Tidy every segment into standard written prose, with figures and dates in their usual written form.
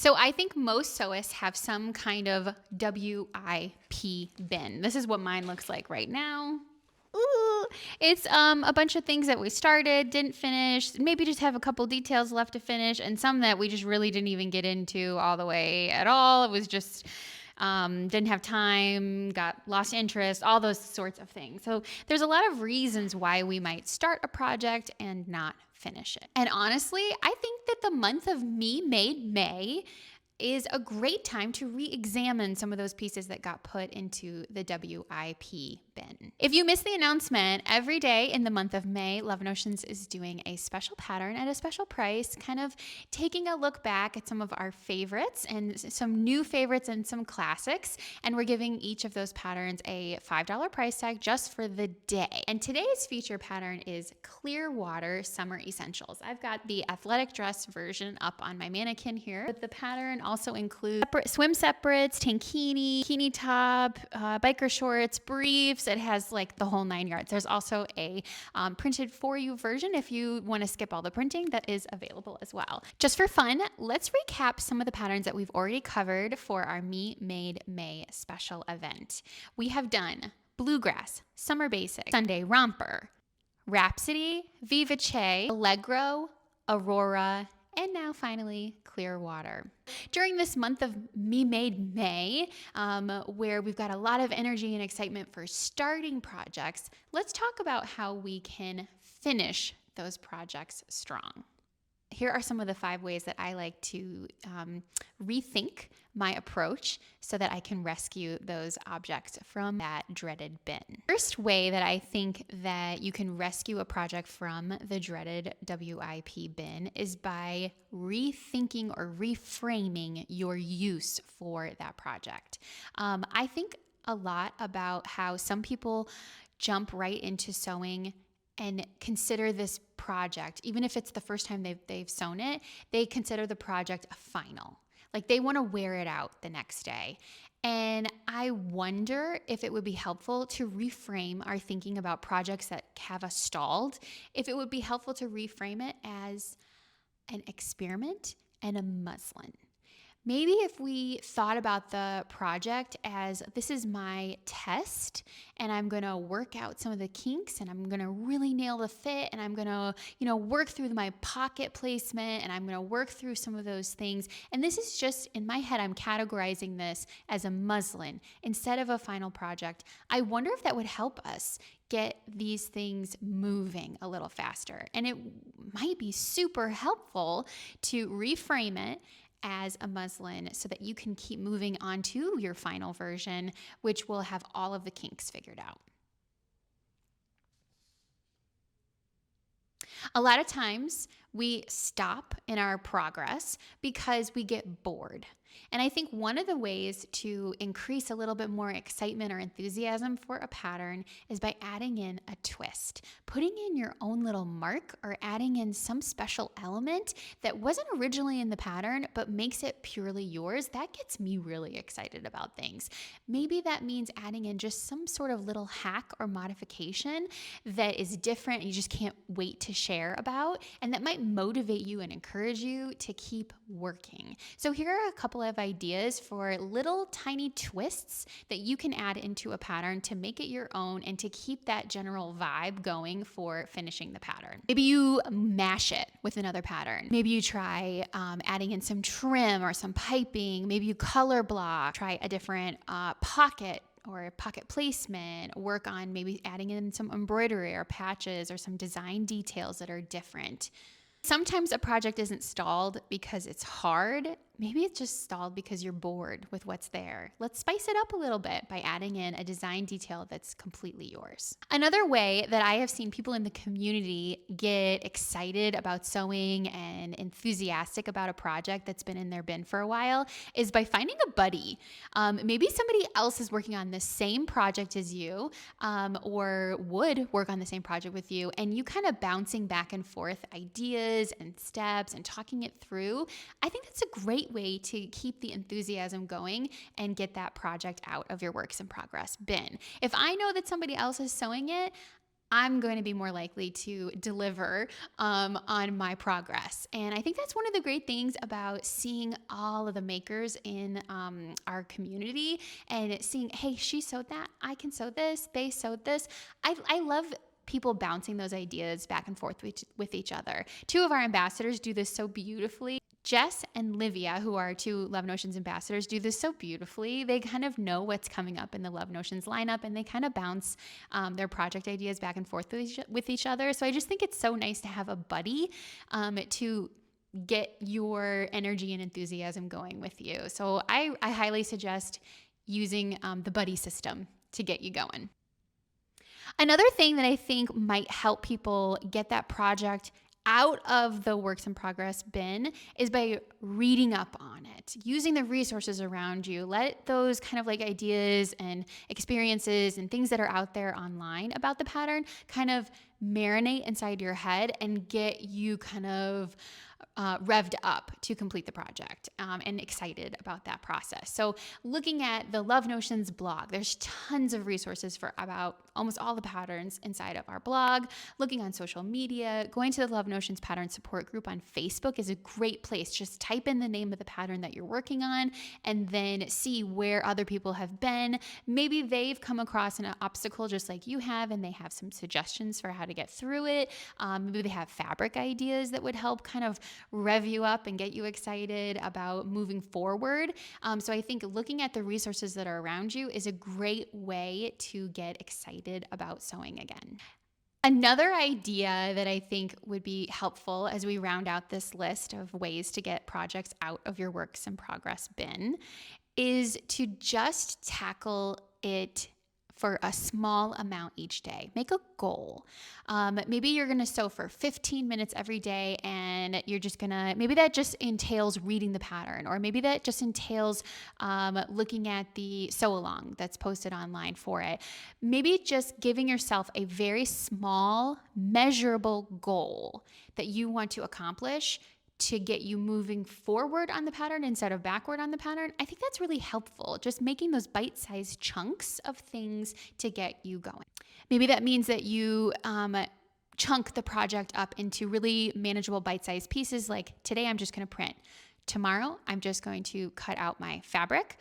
So I think most sewists have some kind of WIP bin. This is what mine looks like right now. Ooh, it's a bunch of things that we started, didn't finish, maybe just have a couple details left to finish, and some that we just really didn't even get into all the way at all. It was just didn't have time, got lost interest, all those sorts of things. So there's a lot of reasons why we might start a project and not finish it. And honestly, I think that the month of Memade May is a great time to re-examine some of those pieces that got put into the WIP bin. If you missed the announcement, every day in the month of May, Love Notions is doing a special pattern at a special price, kind of taking a look back at some of our favorites and some new favorites and some classics. And we're giving each of those patterns a $5 price tag just for the day. And today's feature pattern is Clearwater Summer Essentials. I've got the athletic dress version up on my mannequin here, but the pattern also includes swim separates, tankini, bikini top, biker shorts, briefs. It has like the whole 9 yards. There's also a printed for you version if you want to skip all the printing that is available as well. Just for fun, let's recap some of the patterns that we've already covered for our Memade May special event. We have done Bluegrass, Summer Basic, Sunday Romper, Rhapsody, Vivace, Allegro, Aurora, and now finally Clearwater. During this month of Memade May, where we've got a lot of energy and excitement for starting projects, let's talk about how we can finish those projects strong. Here are some of the 5 ways that I like to rethink my approach so that I can rescue those objects from that dreaded bin. First way that I think that you can rescue a project from the dreaded WIP bin is by rethinking or reframing your use for that project. I think a lot about how some people jump right into sewing and consider this project, even if it's the first time they've sewn it, they consider the project a final. Like they want to wear it out the next day. And I wonder if it would be helpful to reframe our thinking about projects that have us stalled, if it would be helpful to reframe it as an experiment and a muslin. Maybe if we thought about the project as this is my test and I'm going to work out some of the kinks and I'm going to really nail the fit and I'm going to, work through my pocket placement and I'm going to work through some of those things. And this is just in my head, I'm categorizing this as a muslin instead of a final project. I wonder if that would help us get these things moving a little faster. And it might be super helpful to reframe it as a muslin so that you can keep moving on to your final version, which will have all of the kinks figured out. A lot of times we stop in our progress because we get bored. And I think one of the ways to increase a little bit more excitement or enthusiasm for a pattern is by adding in a twist, putting in your own little mark or adding in some special element that wasn't originally in the pattern but makes it purely yours. That gets me really excited about things. Maybe that means adding in just some sort of little hack or modification that is different and you just can't wait to share about, and that might motivate you and encourage you to keep working. So here are a couple of ideas for little tiny twists that you can add into a pattern to make it your own and to keep that general vibe going for finishing the pattern. Maybe you mash it with another pattern. Maybe you try adding in some trim or some piping. Maybe you color block, try a different pocket or pocket placement, work on maybe adding in some embroidery or patches or some design details that are different. Sometimes a project isn't stalled because it's hard. Maybe it's just stalled because you're bored with what's there. Let's spice it up a little bit by adding in a design detail that's completely yours. Another way that I have seen people in the community get excited about sewing and enthusiastic about a project that's been in their bin for a while is by finding a buddy. Maybe somebody else is working on the same project as you, or would work on the same project with you, and you kind of bouncing back and forth ideas and steps and talking it through. I think that's a great way to keep the enthusiasm going and get that project out of your works in progress bin. If I know that somebody else is sewing it, I'm going to be more likely to deliver on my progress. And I think that's one of the great things about seeing all of the makers in our community and seeing, hey, she sewed that, I can sew this, they sewed this. I love people bouncing those ideas back and forth with each other. Two of our ambassadors do this so beautifully. Jess and Livia, who are two Love Notions ambassadors, do this so beautifully. They kind of know what's coming up in the Love Notions lineup, and they kind of bounce their project ideas back and forth with each other. So I just think it's so nice to have a buddy to get your energy and enthusiasm going with you. So I highly suggest using the buddy system to get you going. Another thing that I think might help people get that project out of the works in progress bin is by reading up on it, using the resources around you. Let those kind of like ideas and experiences and things that are out there online about the pattern kind of marinate inside your head and get you kind of revved up to complete the project and excited about that process. So looking at the Love Notions blog, there's tons of resources for about almost all the patterns inside of our blog. Looking on social media, going to the Love Notions pattern support group on Facebook is a great place. Just type in the name of the pattern that you're working on and then see where other people have been. Maybe they've come across an obstacle just like you have and they have some suggestions for how to get through it. Maybe they have fabric ideas that would help kind of rev you up and get you excited about moving forward. So I think looking at the resources that are around you is a great way to get excited about sewing again. Another idea that I think would be helpful as we round out this list of ways to get projects out of your works in progress bin is to just tackle it for a small amount each day. Make a goal. Maybe you're gonna sew for 15 minutes every day and you're just gonna, maybe that just entails reading the pattern, or maybe that just entails looking at the sew along that's posted online for it. Maybe just giving yourself a very small, measurable goal that you want to accomplish to get you moving forward on the pattern instead of backward on the pattern. I think that's really helpful. Just making those bite-sized chunks of things to get you going. Maybe that means that you chunk the project up into really manageable bite-sized pieces. Like today, I'm just going to print. Tomorrow, I'm just going to cut out my fabric.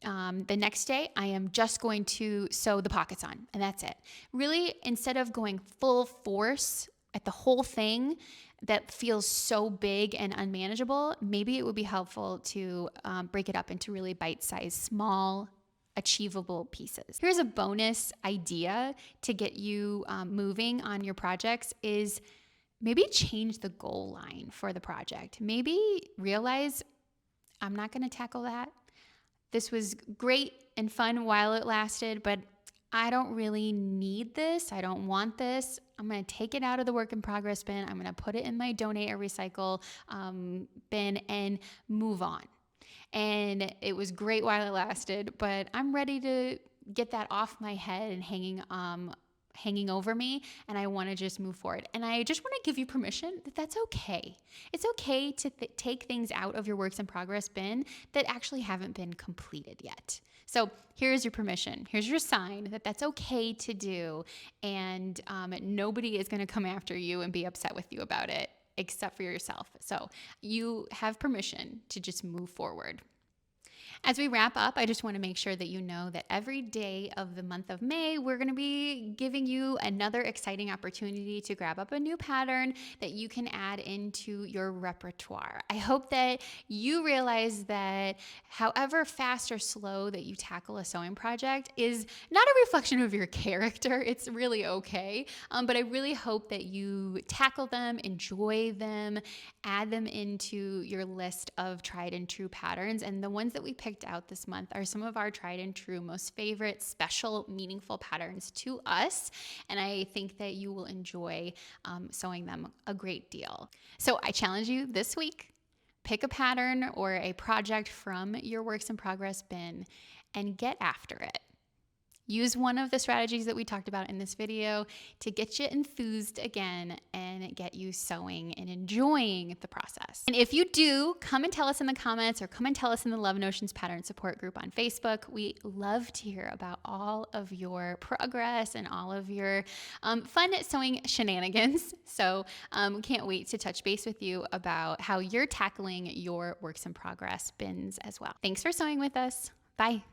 The next day, I am just going to sew the pockets on, and that's it. Really, instead of going full force at the whole thing that feels so big and unmanageable, maybe it would be helpful to break it up into really bite-sized, small, achievable pieces. Here's a bonus idea to get you moving on your projects is maybe change the goal line for the project. Maybe realize, I'm not going to tackle that. This was great and fun while it lasted, but I don't really need this. I don't want this. I'm going to take it out of the work in progress bin. I'm going to put it in my donate or recycle bin and move on. And it was great while it lasted, but I'm ready to get that off my head and hanging over me, and I want to just move forward. And I just want to give you permission that that's okay. It's okay to take things out of your works in progress bin that actually haven't been completed yet. So here's your permission. Here's your sign that that's okay to do, and nobody is going to come after you and be upset with you about it except for yourself. So you have permission to just move forward. As we wrap up, I just want to make sure that you know that every day of the month of May, we're going to be giving you another exciting opportunity to grab up a new pattern that you can add into your repertoire. I hope that you realize that however fast or slow that you tackle a sewing project is not a reflection of your character. It's really okay. But I really hope that you tackle them, enjoy them, add them into your list of tried and true patterns. And the ones that we picked out this month are some of our tried and true, most favorite, special, meaningful patterns to us. And I think that you will enjoy sewing them a great deal. So I challenge you this week, pick a pattern or a project from your works in progress bin and get after it. Use one of the strategies that we talked about in this video to get you enthused again and get you sewing and enjoying the process. And if you do, come and tell us in the comments or come and tell us in the Love Notions Pattern Support Group on Facebook. We love to hear about all of your progress and all of your fun sewing shenanigans. So can't wait to touch base with you about how you're tackling your works in progress bins as well. Thanks for sewing with us. Bye.